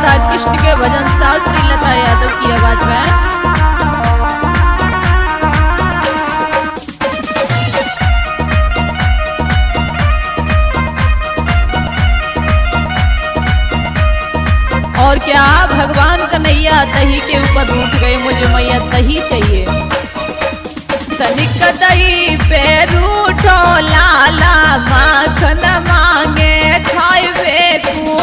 राधा कृष्ण के भजन शास्त्री लता यादव की आवाज में। और क्या भगवान कन्हैया दही के ऊपर रूठ गए, मुझे मैया दही चाहिए। तनिक दही पे रूठो लाला माखन मांगे खाइबे को।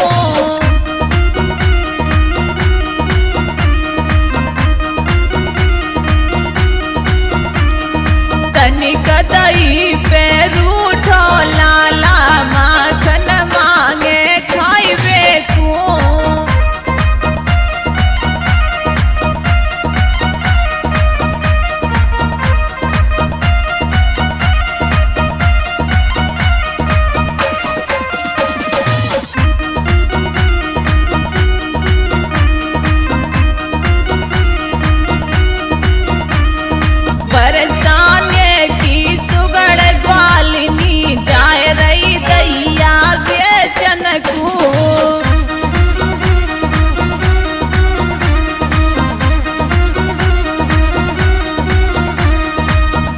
तनिक दही पे रूठो लाला माखन मांगे खाइबे को। बरसाने की सुगड़ ग्वालिनी जाए रही दैया बेचन को।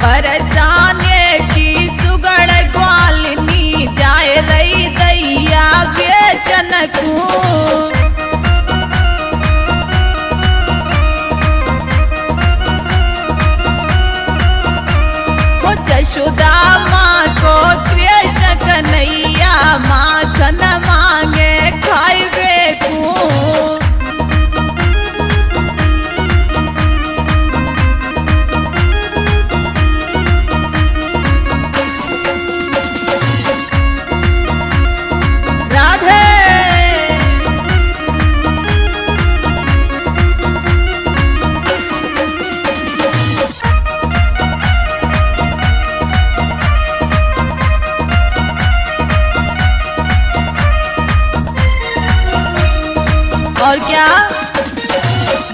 बरसाने की सुगड़ ग्वालिनी जाए रही दैया बेचन को। यशोदा माँ को कृष्ण कन्हैया माखन मांगे खाइबे को। राधे और क्या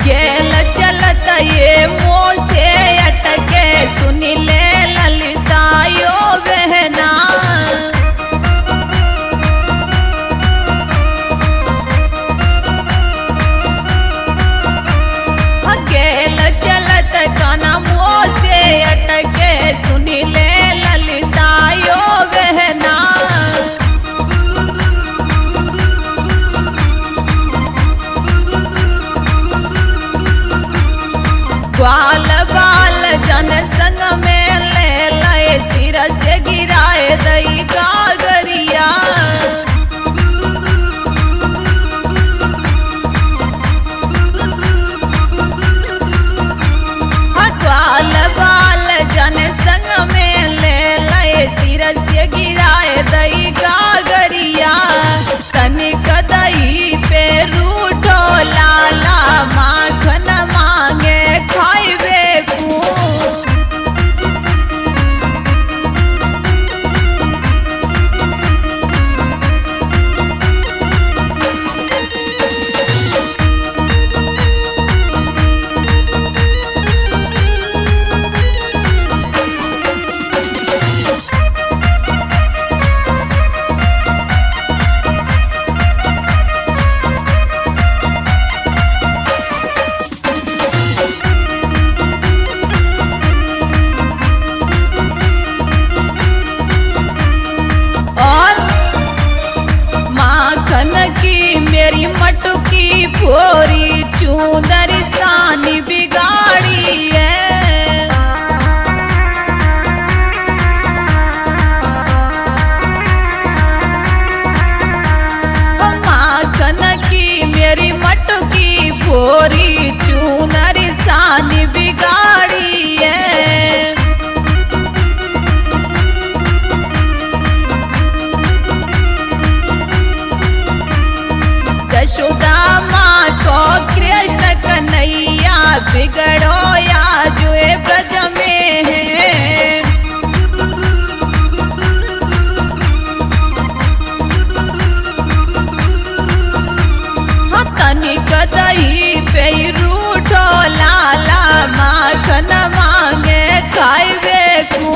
गेल चलत ये मुँह से अटके सुनी ले ललिता यो बहना। गेल चलत काना मुँह से अटके सुनी ले ललिता यो बहना। ग्वाल बाल जन संग में ले लए सिर से गिराए दई गागरिया। ग्वाल बाल जन संग में ले लए सिर से गिराए दई गागरिया। तनिक दही पे रूठो लाला माखन मांगे खाइबे को। की मेरी मटकी फोरी चूंदर सानी बिगाड़ी है। माखन की मेरी मटकी फोरी चूंदर सानी बिगाड़ी है। यशोदा माँ को कृष्ण कन्हैया बिगड़ो या जो ब्रज में है। तनिक दही पे रूठो लाला माखन मांगे खाइबे को।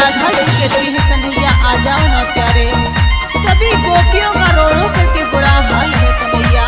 राधा जी कहती है कन्हैया आ जाओ ना प्यारे, सभी गोपियों का रो रो करके बुरा हाल है कन्हैया।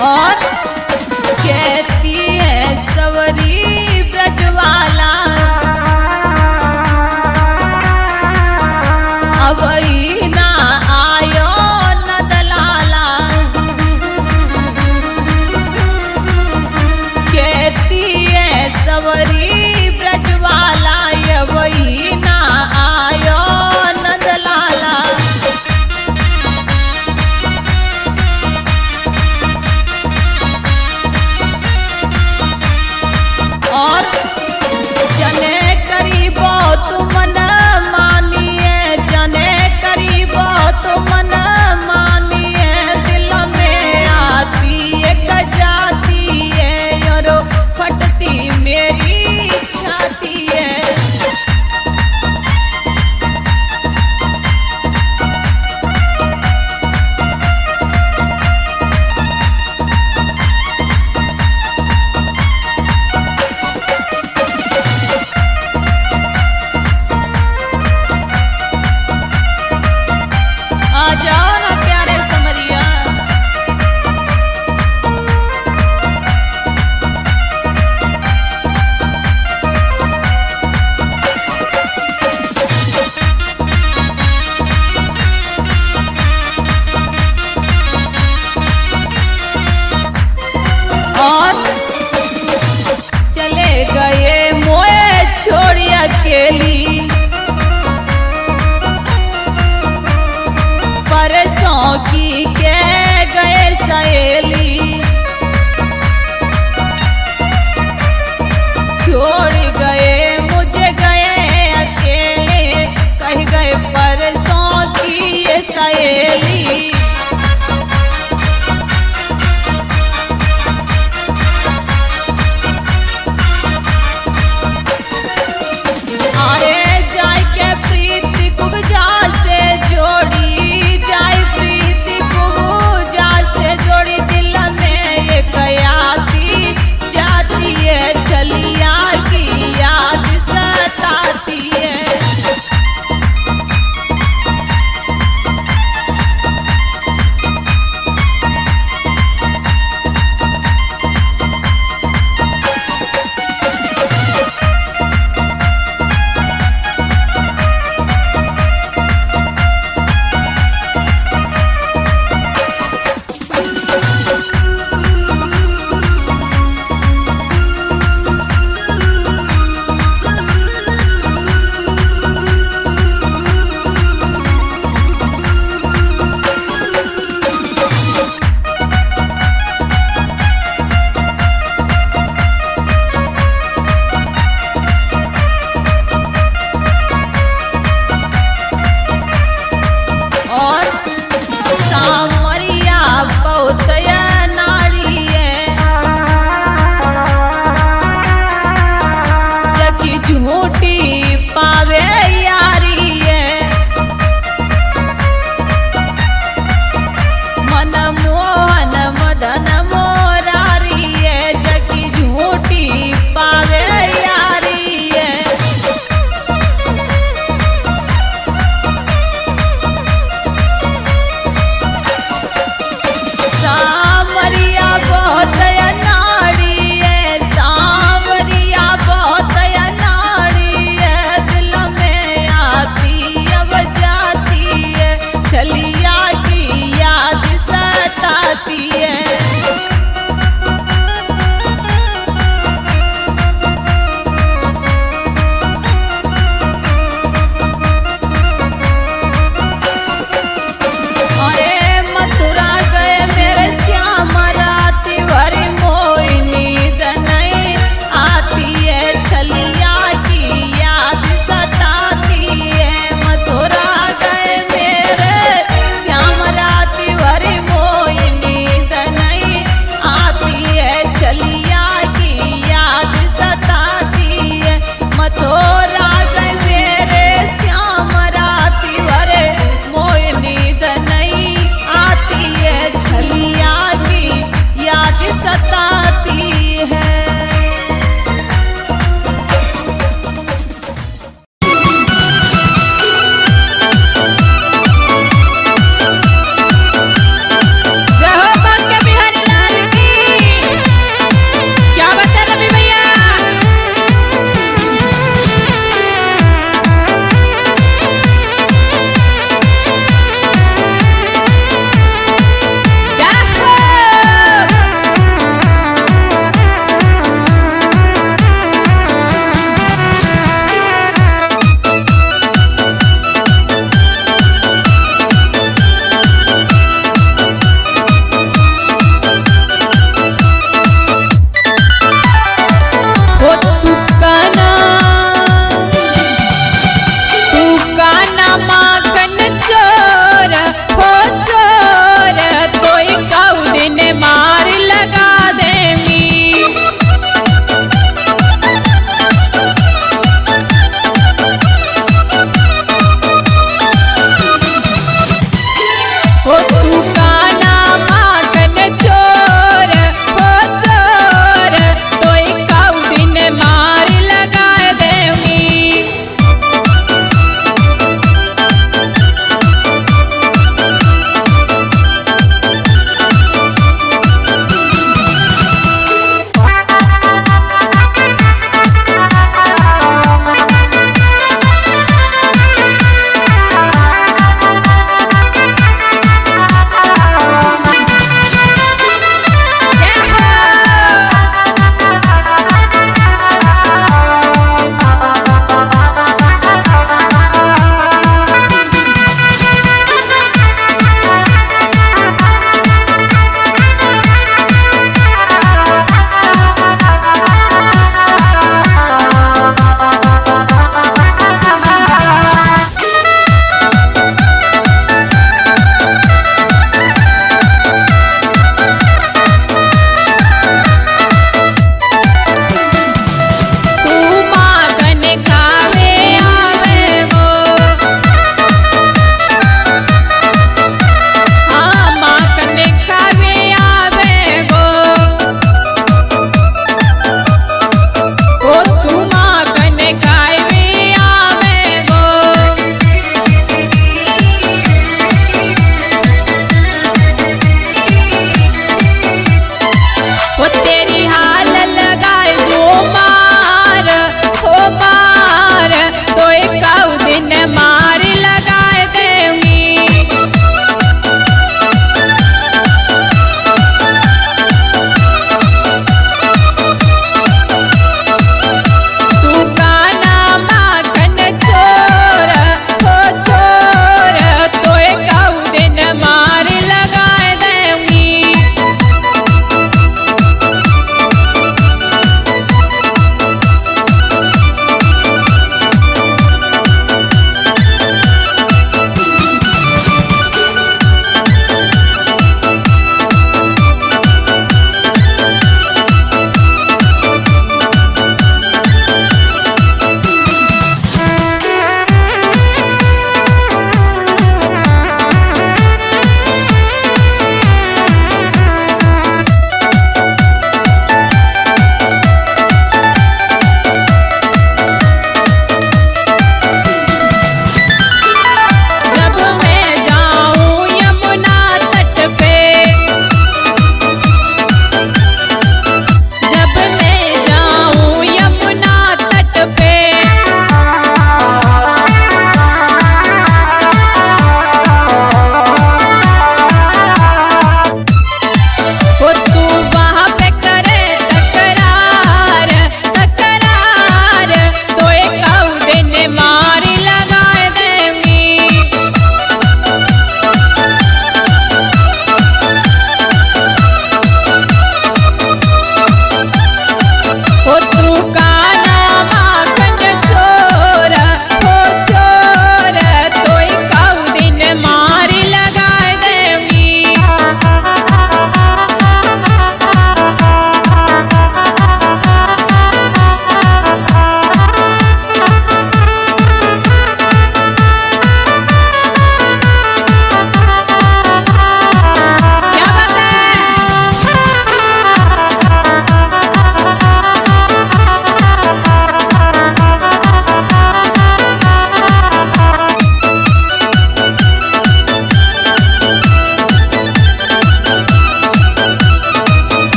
और कहती है सवरी ब्रजवाला, अब ही ना आयो न दलाला। कहती है सवरी ब्रजवाला, अब ही ना आयो न दलाला। और जने करीबो तू मन मानिए, जने करीबो तू मन मानिए, दिल में आती एक जाती है और फटती मेरी छाती है। आ जाओ ना प्यारे समरिया। और चले गए मोए छोड़ी अकेली, परसों की के गए सहेली। छोड़ गए मुझे गए अकेले, कह गए परसों की ये सहेली। अरे जाय के प्रीति कुब्जा से जोड़ी, जाय प्रीति कुब्जा से जोड़ी, दिल में ये कयाती जाती है, छलिया की याद सताती है। और सामरिया बहुत नारी है, जकी झूठी पावे यारी है। मन मोहन मदन मोरारी है, जकी झूठी पावे यारी है। सामरिया बहुत नाड़ी है, सामरिया बहुत नाड़ी है, दिल में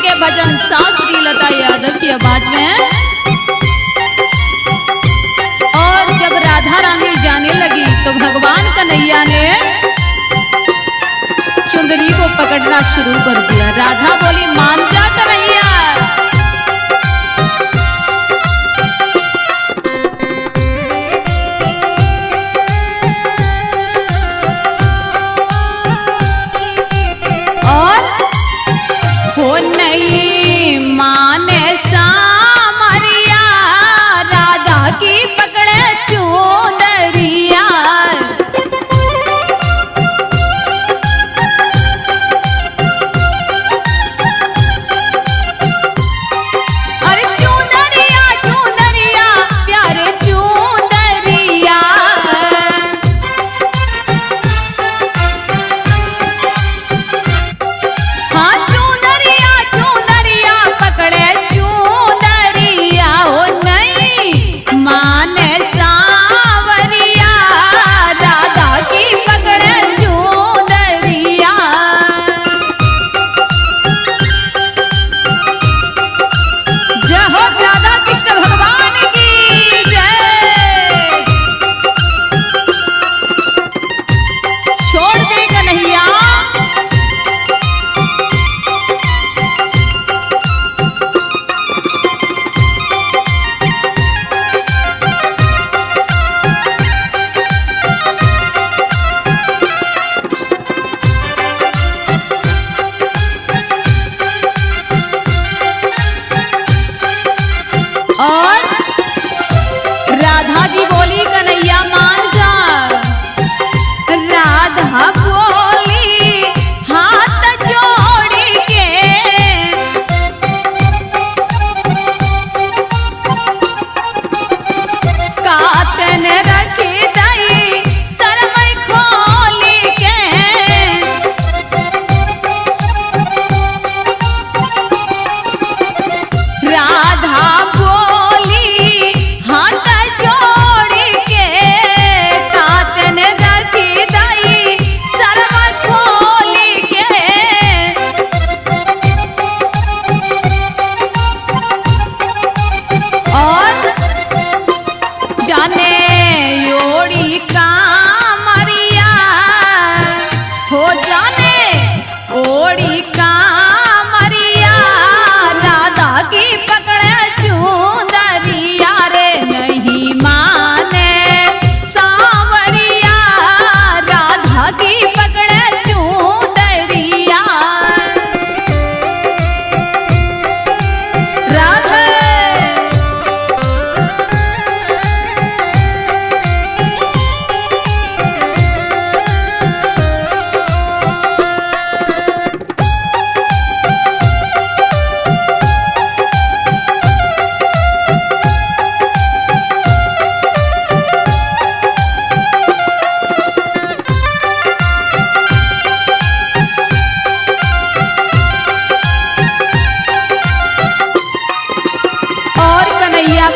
के भजन शास्त्री लता यादव की आवाज में। और जब राधा रानी जाने लगी तो भगवान कन्हैया ने चुंदरी को पकड़ना शुरू कर दिया। राधा बोली मान जा कन्हैया। और राधा जी बोली कन्हैया मान जा। राधा बोली हाथ जोड़ के कातन रखी दई सरमई खोली के। राधा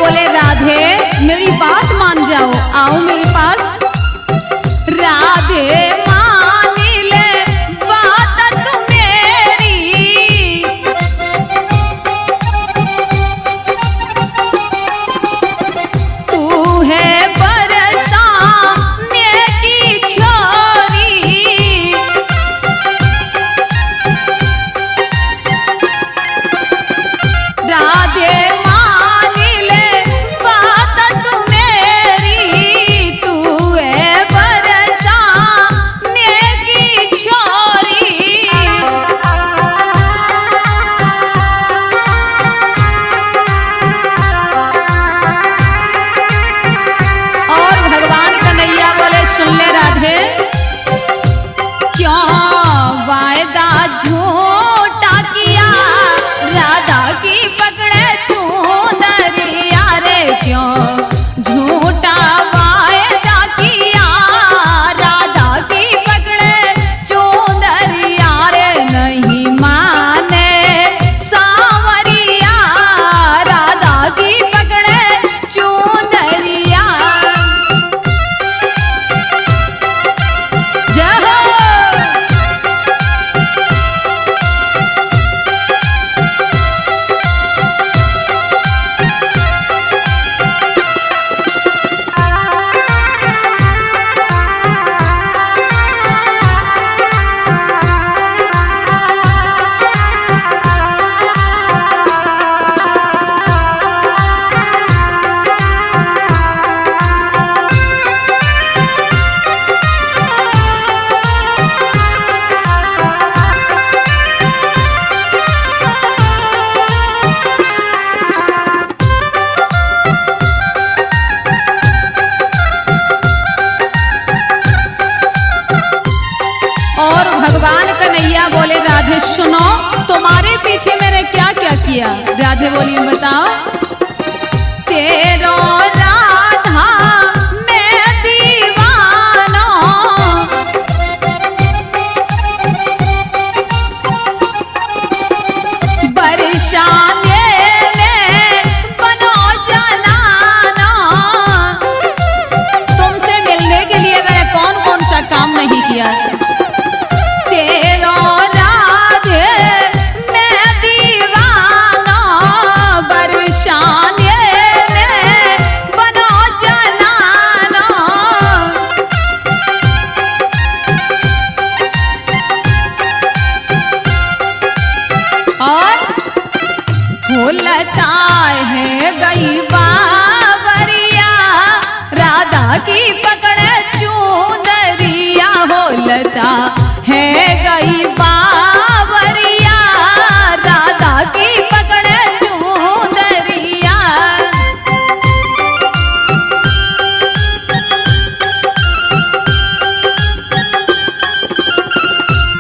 बोले राधे मेरी बात मान जाओ, आओ मेरे पास। राधे मान ले बात तू मेरी, तू है बरसाने की छोरी। राधे तू सुनो तुम्हारे पीछे मैंने क्या क्या किया। राधे बोली बताओ। तेरो राधा मैं दीवाना, बरसाने में बनो जनाना। तुमसे मिलने के लिए मैंने कौन कौन सा काम नहीं किया। तेरो राधे मैं दीवाना, बरसाने में बनो जनाना। और भूलता है गई बावरिया, राधा की पकड़े चूनरिया। होलता है गई बावरिया, राधा की पकड़े चूनरिया।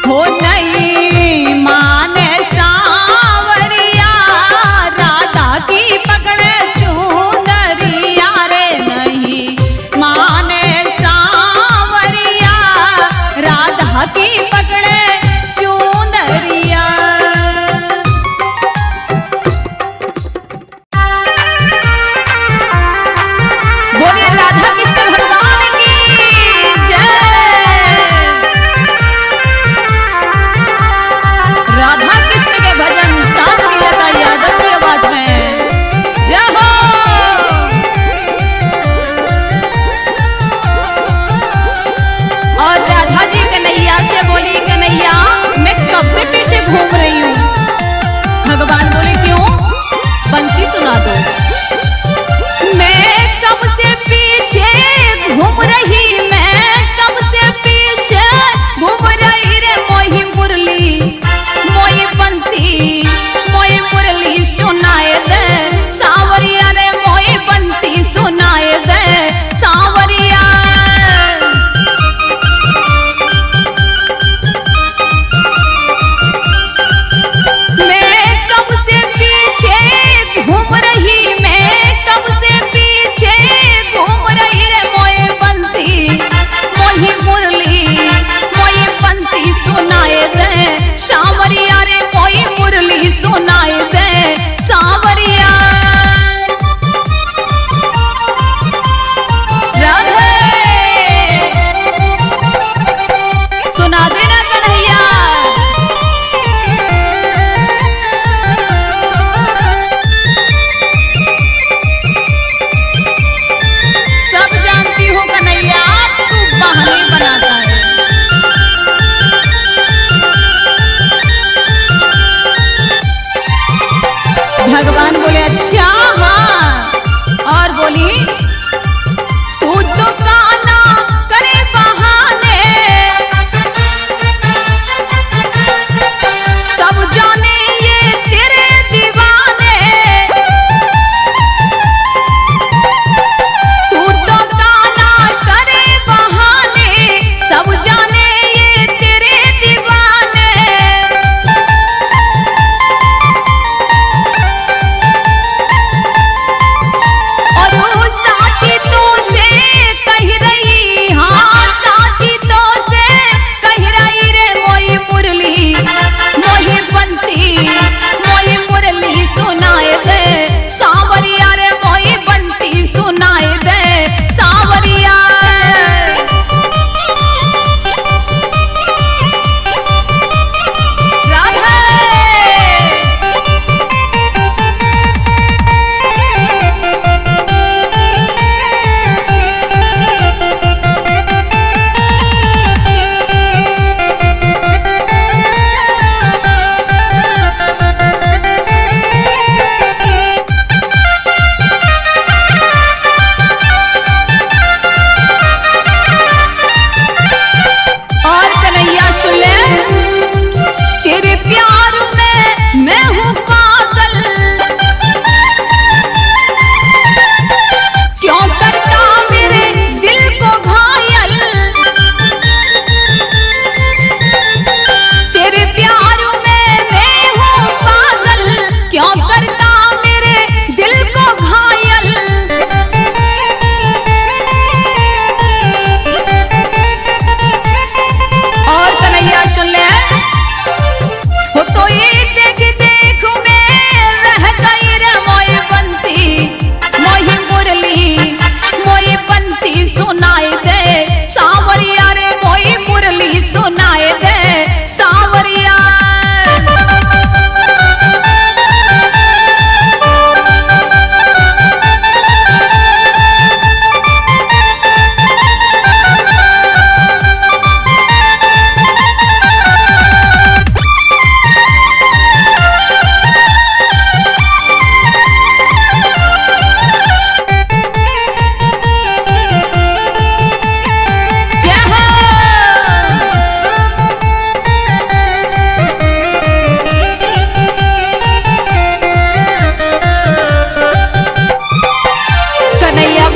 हो नहीं माने सांवरिया, राधा की पकड़े चूनरिया रे। नहीं माने सांवरिया, राधा की पकड़े चूनरिया। बोलिए राधा कृष्ण भगवान की जय। राधा कृष्ण के भजन शास्त्री लता यादव की आवाज में जय हो। और राधा जी के नैया से बोली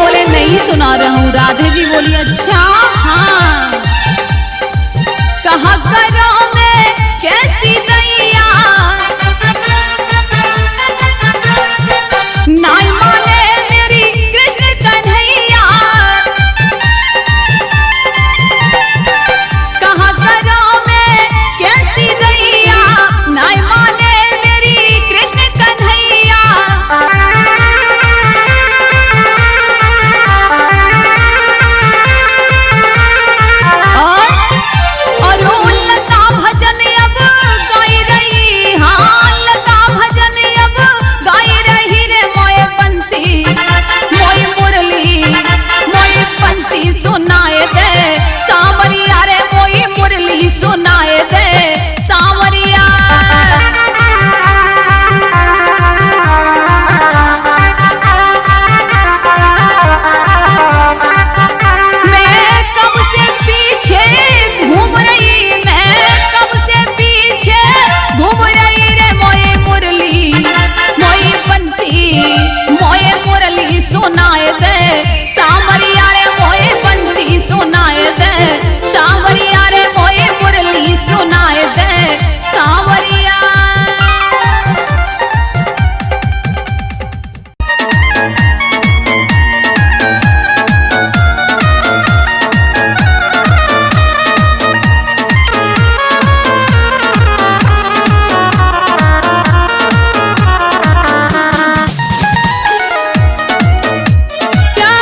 बोले नहीं सुना रहा हूँ। राधे जी बोली अच्छा हाँ। कहा करो मैं कैसी दैया, नाई माने मेरी कृष्ण कन्हैया। कहा करो मैं कैसी दैया, नाई माने मेरी कृष्ण कन्हैया। और लता भजन अब गाई रही, हाँ लता भजन अब गाई रही रे मोए बंसी मोई मुरली मोई बंसी सुनाए दे सांवरिया रे, मोई मुरली सुनाए दे सांवरिया। मैं कब से पीछे घूम रही, मैं कब से पीछे घूम रही रे मोए मुरली मोई बंसी मोए मुरली सुनाए दे सांवरिया रे, मोए बंसी सुनाए दे सांवरिया रे, मोए मुरली सुनाए दे सांवरिया। क्या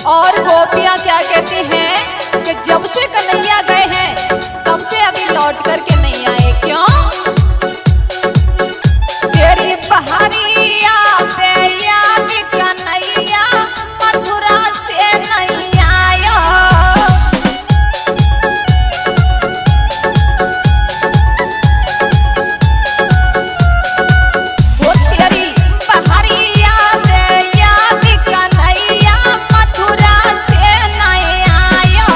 और गोपियां क्या कहती हैं कि जब से कन्हैया गए हैं तब से अभी लौट करके नहीं आए। क्यों? तेरी बहरिया पे याद कन्हैया मथुरा से नहीं आया। वो तेरी बहरिया पे याद कन्हैया मथुरा से नहीं आया।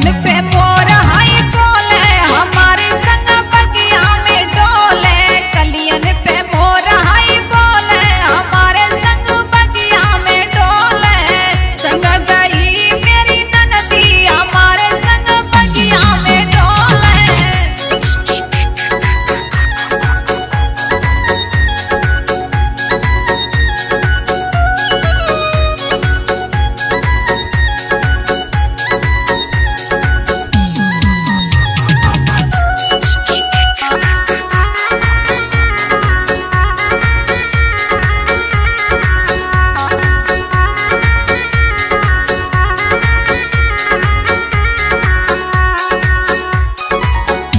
कलियन पे मोर हाई बोले हमारे संग बगिया में डोले, कलियन पे मोर हाई बोले हमारे संग बगिया में डोले, संग गई मेरी ननदी हमारे संग बगिया में डोले।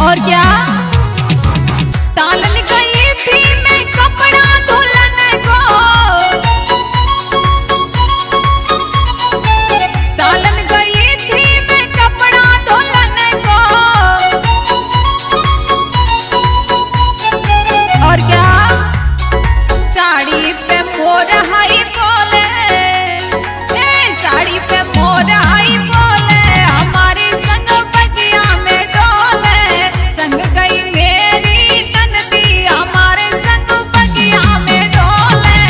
और क्या तालन गई थी मैं कपड़ा दुल्हन को, तालन गई थी मैं कपड़ा दुल्हन को, और क्या साड़ी पे मोर हाई बोले, साड़ी पे मोर हाई बोले हमारी संग बगिया में डोले, संग गई मेरी ननदी हमारे संग बगिया में डोले।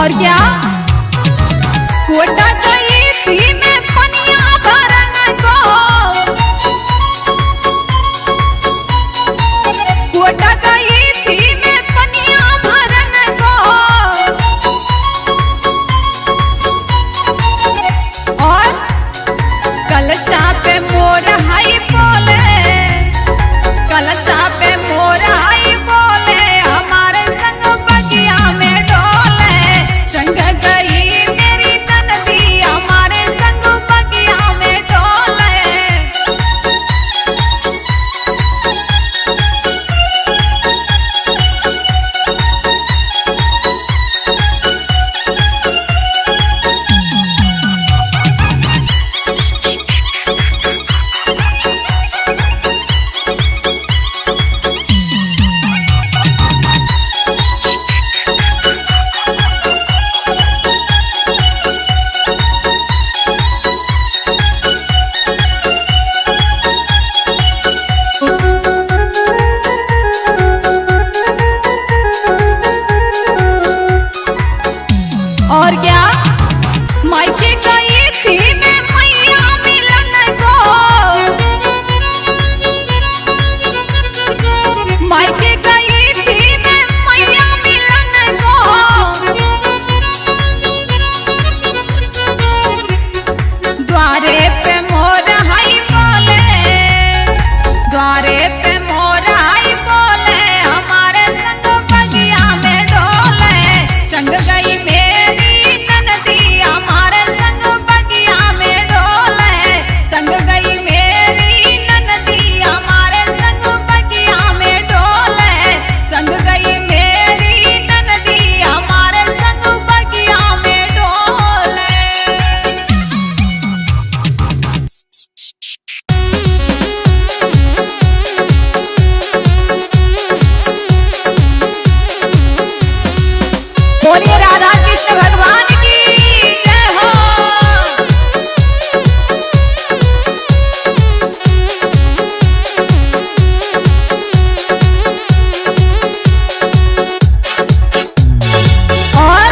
और क्या कोटा गई थी मैं पनिया भरन को, कोटा गई थी मैं पनिया भरन को, और कलशा पे मोर हाई बोले, कलशा पे मोर हाई बोले हमारे संग बगिया में डोले, संग गई मेरी ननदी हमारे संग बगिया में डोले। और क्या मायके गई थी मैं मैया मिलन को, मायके गई थी मैं मैया मिलन को, द्वारे पे मोर हाई बोले, द्वारे पे मोर हाई बोले हमारे संग बगिया में डोले, संग गई मेरी ननदी हमारे संग बगिया में डोले, संग गई मेरी ननदी हमारे संग बगिया में डोले, संग गई मेरी ननदी हमारे संग बगिया में डोले। बोलिए राधा कृष्ण भगवान की जय हो। और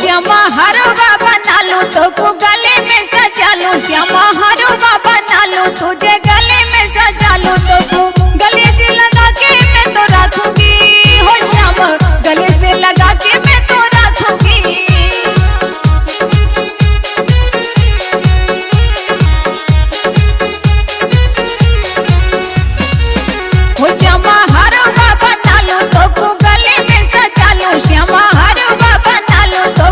श्यामा हरवा बना लूं तो को गले में सजा लूं, श्यामा हरवा बना लूं तुझे गले में सजा लूं, तो को गले से लगा के मैं तो रखूंगी, हो श्याम गले से लगा के मैं तो रखूंगी। हो श्यामा हरवा बना लूं तो को गले में सजा लूं, श्यामा हरवा बना लूं तो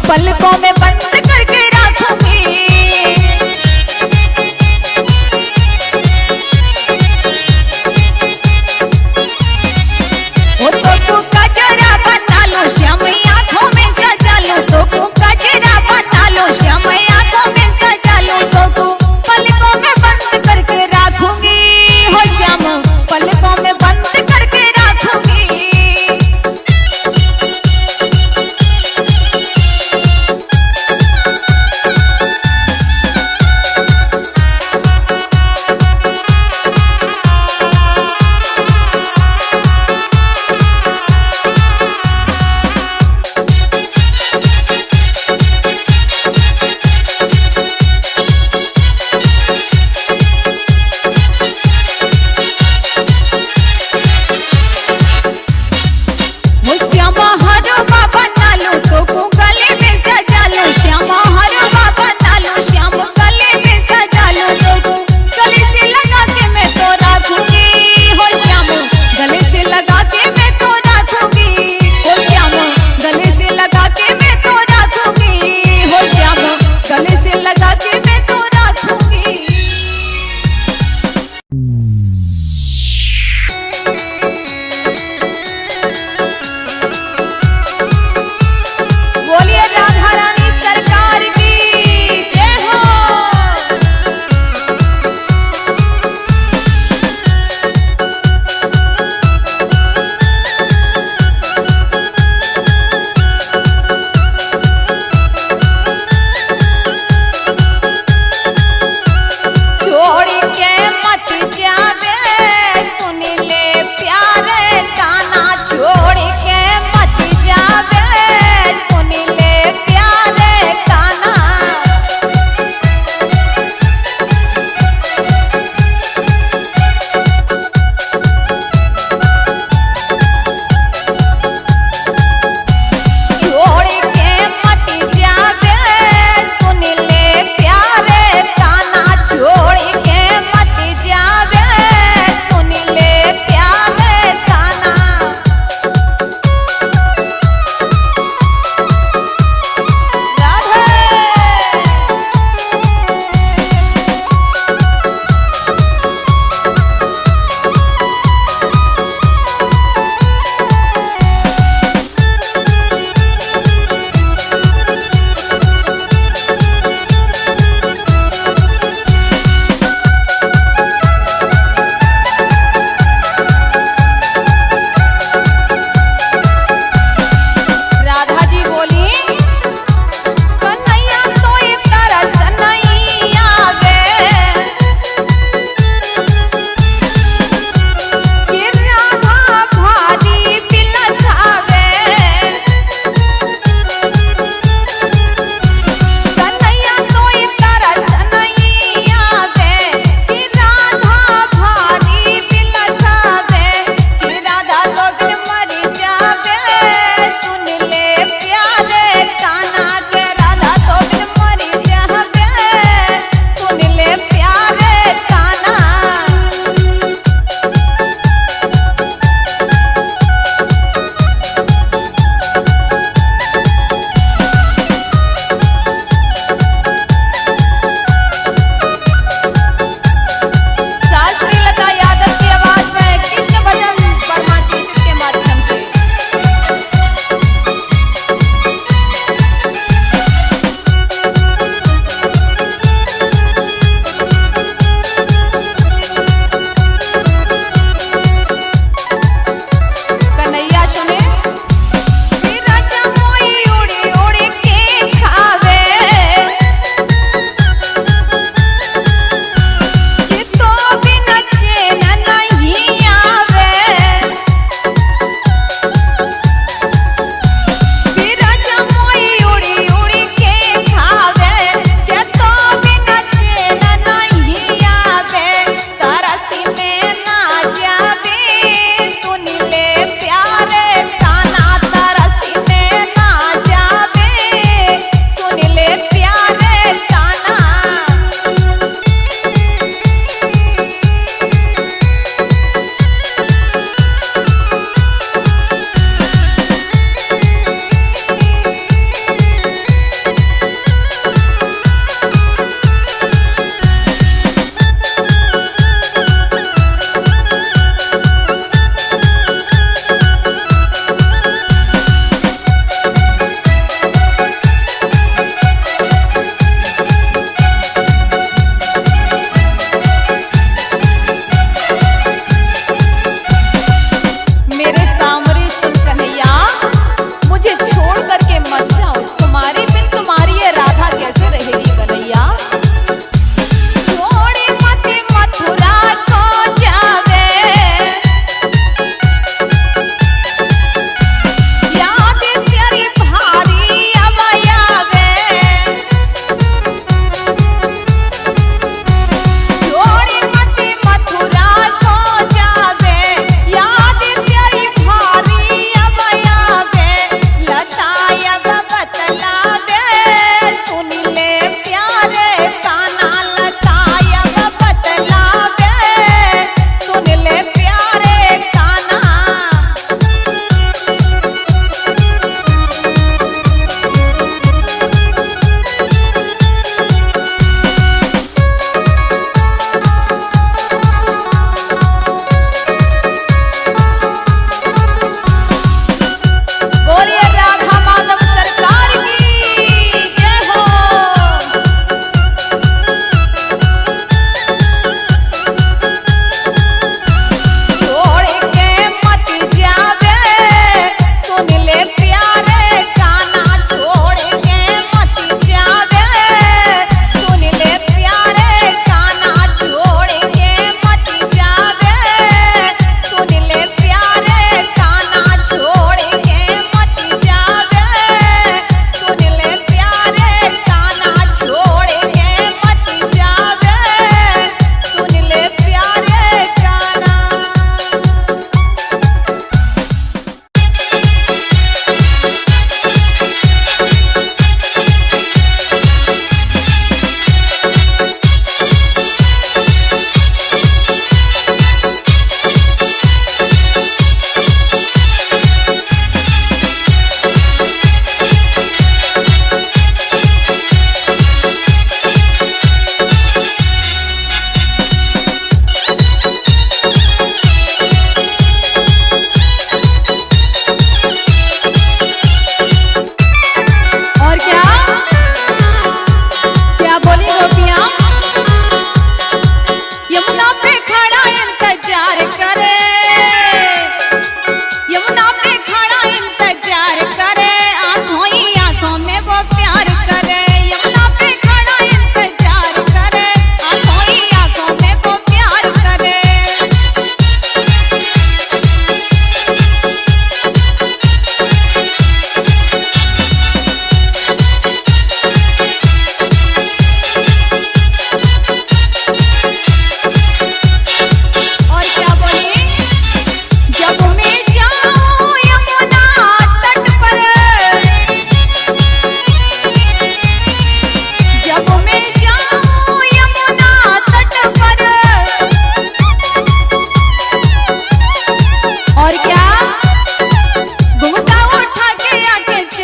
पलकों में बंद करके रखूंगी। ओ तो कजरा बना लो श्याम आंखों में सजा लो, तो कजरा बना लो श्याम आंखों में सजा लो, तो पलकों में बंद करके रखूंगी हो श्याम, पलकों में बंद करके रखूंगी।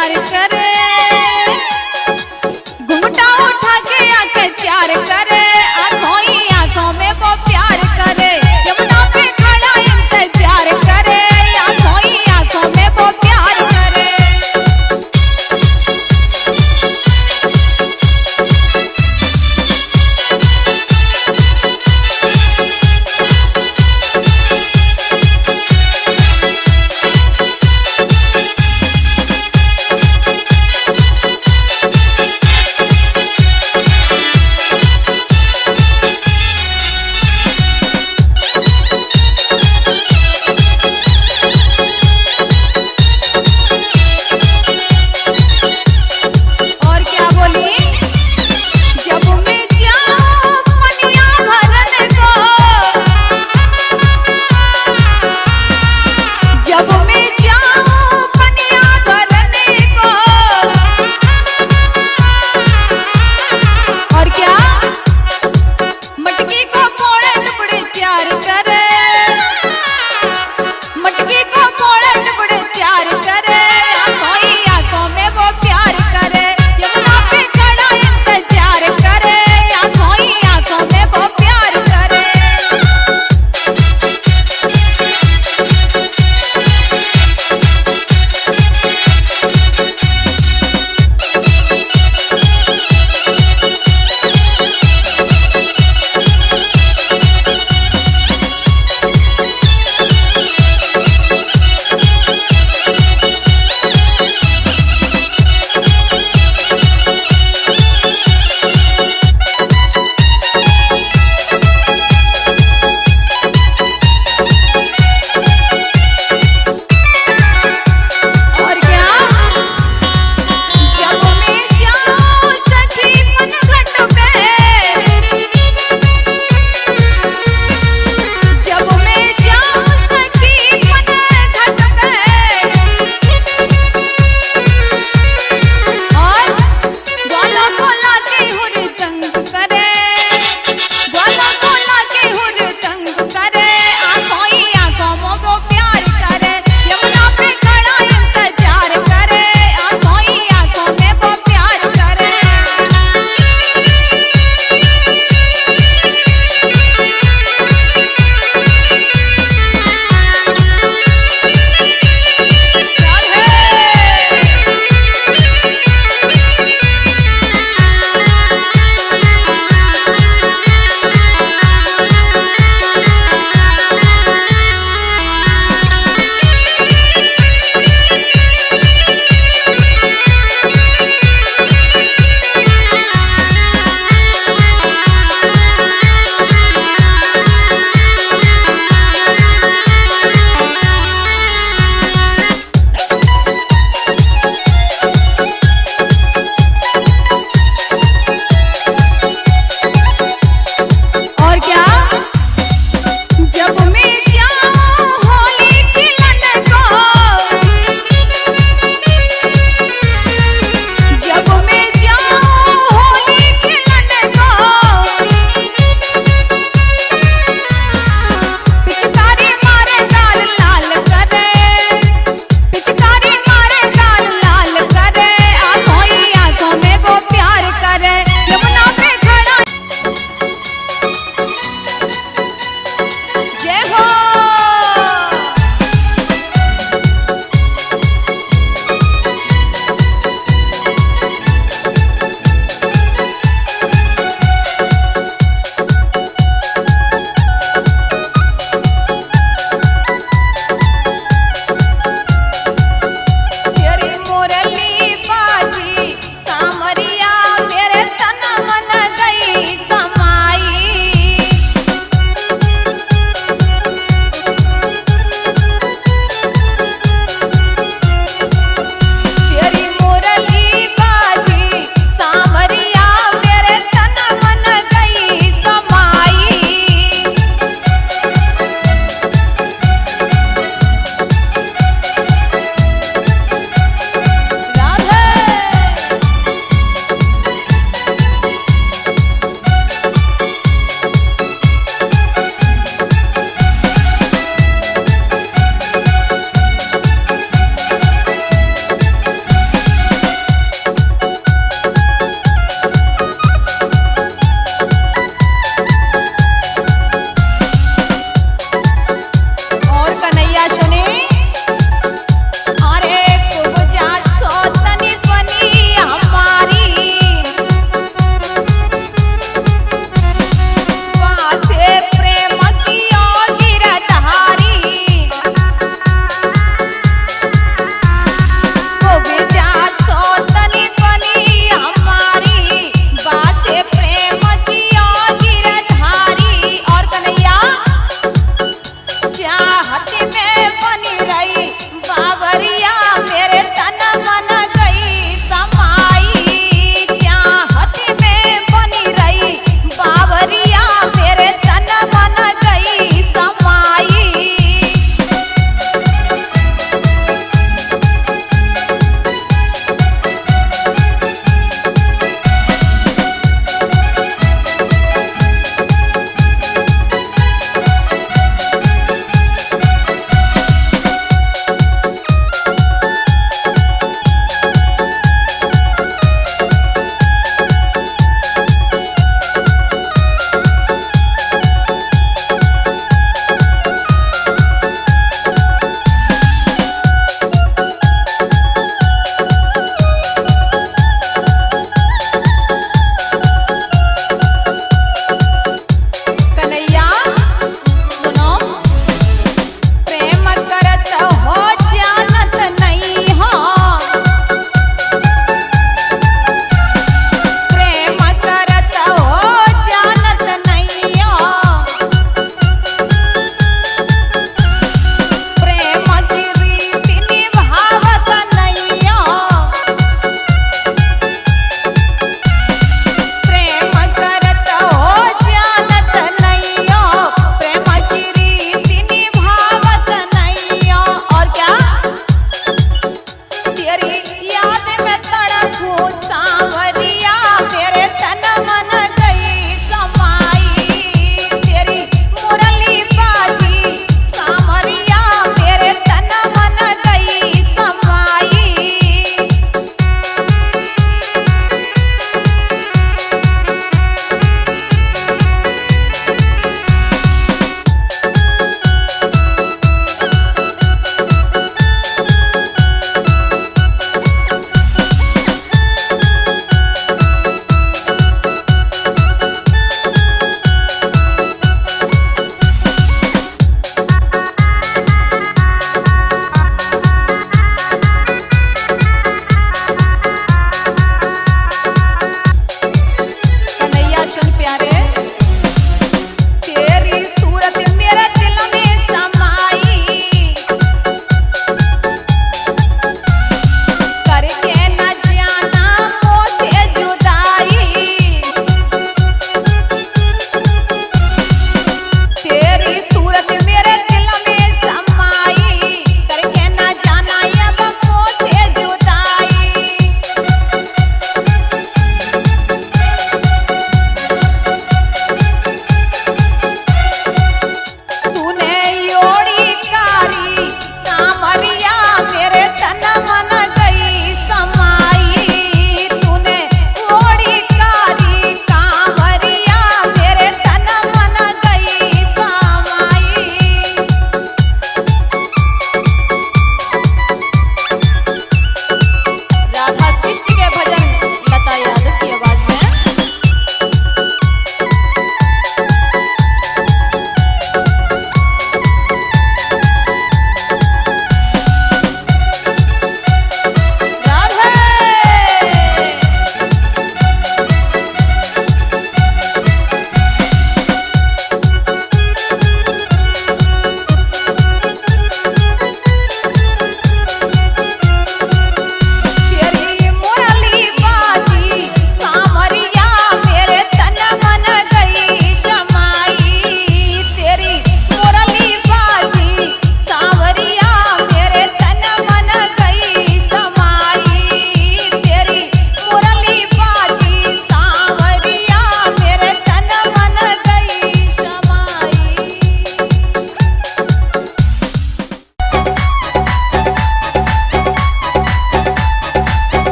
प्यार करे, घुमटा उठा के आके प्यार करे, आंखों ही आंखों में वो प्यार करे, यमुना पे खड़ा इनसे प्यार करे, आंखों ही आंखों में वो प्यार करे।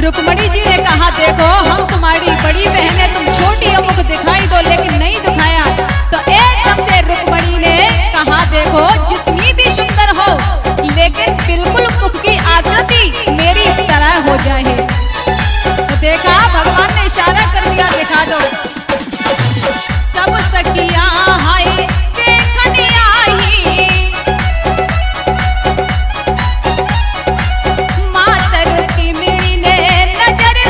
रुक्मणी जी ने कहा देखो हम तुम्हारी बड़ी बहन है, तुम छोटी हो, मुख दिखाई दो, लेकिन नहीं दिखाया। तो एकदम से रुक्मणी ने कहा देखो जितनी भी सुंदर हो लेकिन बिल्कुल मुख की आकृति मेरी तरह हो जाए। तो देखा भगवान ने इशारा कर दिया, दिखा दो। सब सखिया हाय देखने आई, मातर की मिड़ी ने नजर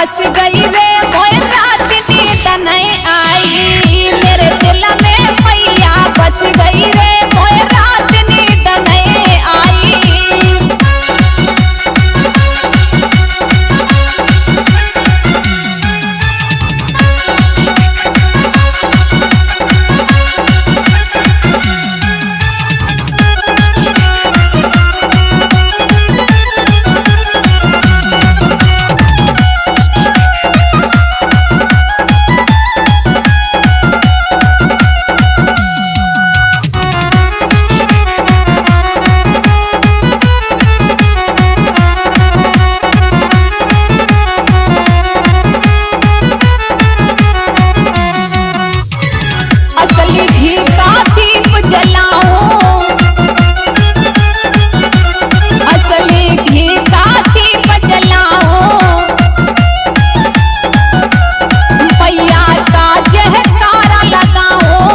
बस गई रे मोए रात नींद नहीं आई, मेरे दिल में मैया बस गई रे मोए रात नींद नहीं आई। असली घी का दीप जलाऊं, असली घी का दीप जलाऊं, मैया का जयकारा लगाऊं,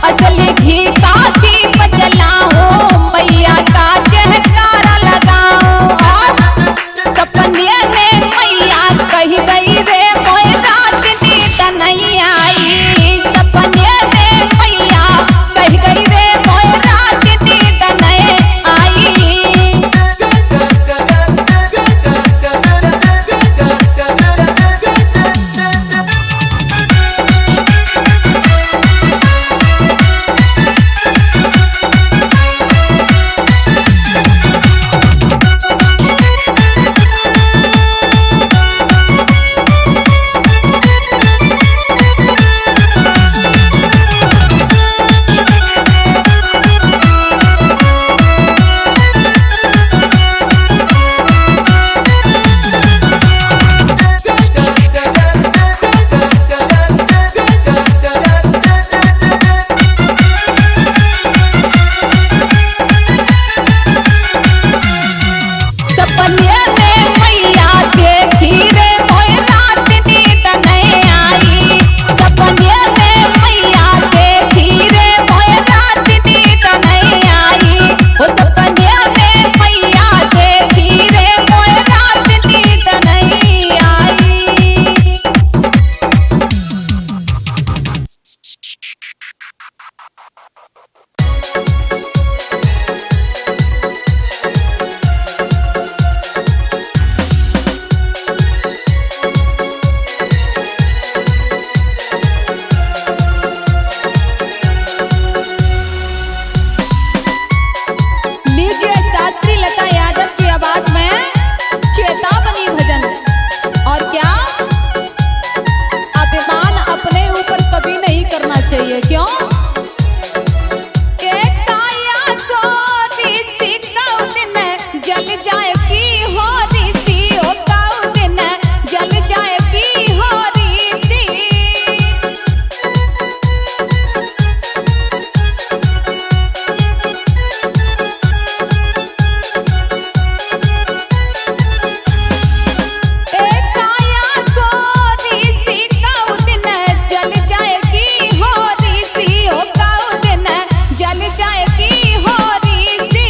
असली घी का दीप जलाऊं, मैया का जयकारा लगाऊं। सपने में मैया कही गई रे मोए रात नींद नहीं आई, सपने में मैया कही गई रे मोए रात नींद नहीं आई। सपने में मैया देखी रे मोए रात नींद नहीं आई, सपने में मैया देखी रे मोए रात नींद नहीं आई, वो सपने में मैया देखी रे मोए रात नींद नहीं आई। लीजिए शास्त्री लता यादव की आवाज में चेतावनी भजन। और क्या, अभिमान अपने ऊपर कभी नहीं करना चाहिए। क्यों? के काया को ऋषि कौ दिन जल जाए की हो ऋषि, ओ कौ दिन जल जाए की हो ऋषि। काया को ऋषि कौ दिन जल जाए की हो ऋषि, ओ कौ दिन जल जाए की हो ऋषि।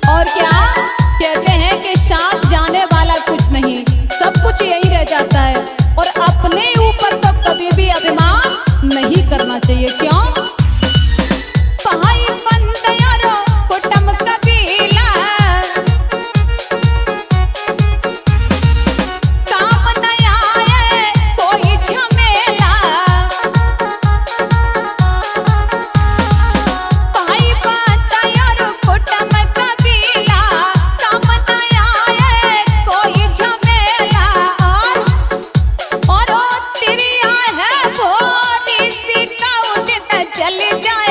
और क्या कहते हैं कि सांप जाने वाला कुछ नहीं, सब कुछ यही रह जाता है। और अपने ऊपर तो कभी भी अभिमान नहीं करना चाहिए। क्यों? भाई बंदयारो कुटुंब कबीला, काम नहीं आए कोई झमेला। भाई बंदयारो कुटुंब कबीला, काम नहीं आए कोई झमेला। और तेरी है वो ऋषि कौ दिन जल जाए